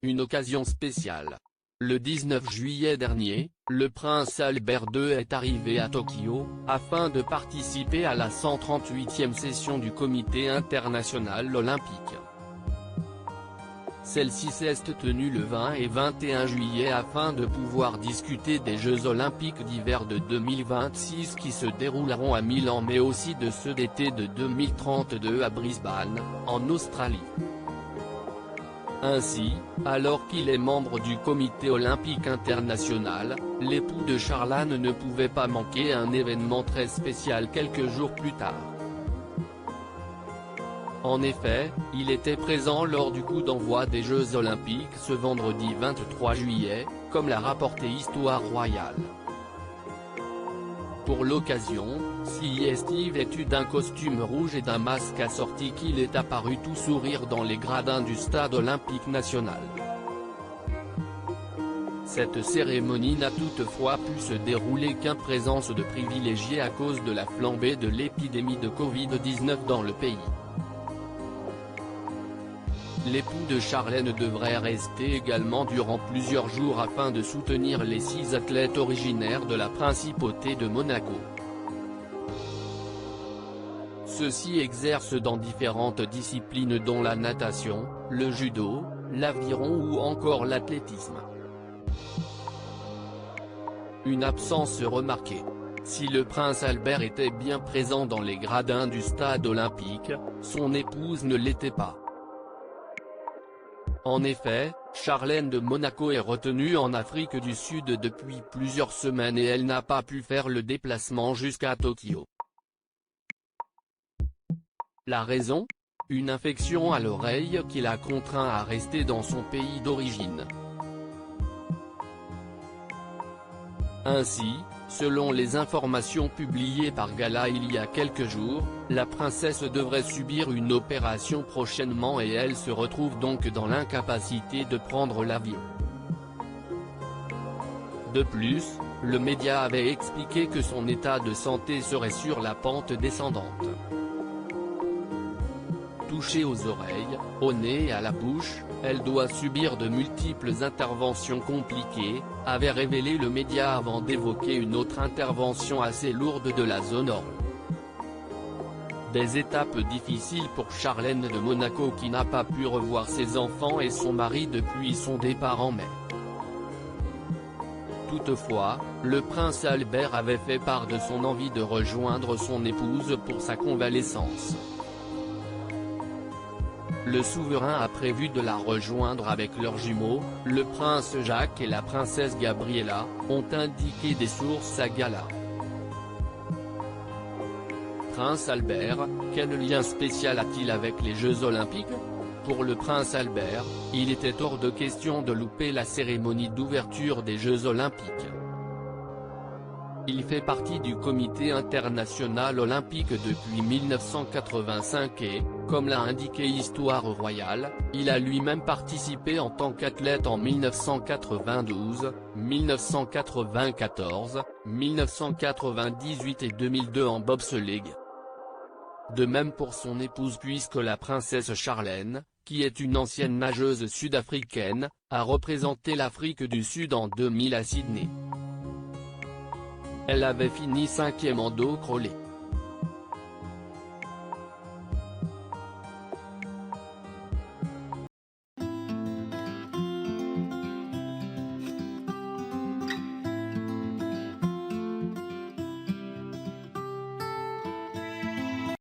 une occasion spéciale. Le 19 juillet dernier, le prince Albert II est arrivé à Tokyo, afin de participer à la 138e session du Comité international olympique. Celle-ci s'est tenue le 20 et 21 juillet afin de pouvoir discuter des Jeux olympiques d'hiver de 2026 qui se dérouleront à Milan mais aussi de ceux d'été de 2032 à Brisbane, en Australie. Ainsi, alors qu'il est membre du Comité olympique international, l'époux de Charlène ne pouvait pas manquer un événement très spécial quelques jours plus tard. En effet, il était présent lors du coup d'envoi des Jeux olympiques ce vendredi 23 juillet, comme l'a rapporté Histoire Royale. Pour l'occasion, Steve vêtu d'un costume rouge et d'un masque assorti qu'il est apparu tout sourire dans les gradins du stade olympique national. Cette cérémonie n'a toutefois pu se dérouler qu'en présence de privilégiés à cause de la flambée de l'épidémie de Covid-19 dans le pays. L'époux de Charlène devrait rester également durant plusieurs jours afin de soutenir les 6 athlètes originaires de la principauté de Monaco. Ceux-ci exercent dans différentes disciplines dont la natation, le judo, l'aviron ou encore l'athlétisme. Une absence remarquée. Si le prince Albert était bien présent dans les gradins du stade olympique, son épouse ne l'était pas. En effet, Charlène de Monaco est retenue en Afrique du Sud depuis plusieurs semaines et elle n'a pas pu faire le déplacement jusqu'à Tokyo. La raison ? Une infection à l'oreille qui l'a contraint à rester dans son pays d'origine. Ainsi, selon les informations publiées par Gala il y a quelques jours, la princesse devrait subir une opération prochainement et elle se retrouve donc dans l'incapacité de prendre l'avion. De plus, le média avait expliqué que son état de santé serait sur la pente descendante. Touchée aux oreilles, au nez et à la bouche, elle doit subir de multiples interventions compliquées, avait révélé le média avant d'évoquer une autre intervention assez lourde de la zone orale. Des étapes difficiles pour Charlène de Monaco qui n'a pas pu revoir ses enfants et son mari depuis son départ en mai. Toutefois, le prince Albert avait fait part de son envie de rejoindre son épouse pour sa convalescence. Le souverain a prévu de la rejoindre avec leurs jumeaux, le prince Jacques et la princesse Gabriella, ont indiqué des sources à Gala. Prince Albert, quel lien spécial a-t-il avec les Jeux olympiques ? Pour le prince Albert, il était hors de question de louper la cérémonie d'ouverture des Jeux olympiques. Il fait partie du Comité international olympique depuis 1985 et, comme l'a indiqué Histoire Royale, il a lui-même participé en tant qu'athlète en 1992, 1994, 1998 et 2002 en bobsleigh. De même pour son épouse puisque la princesse Charlène, qui est une ancienne nageuse sud-africaine, a représenté l'Afrique du Sud en 2000 à Sydney. Elle avait fini 5e en dos crawlé.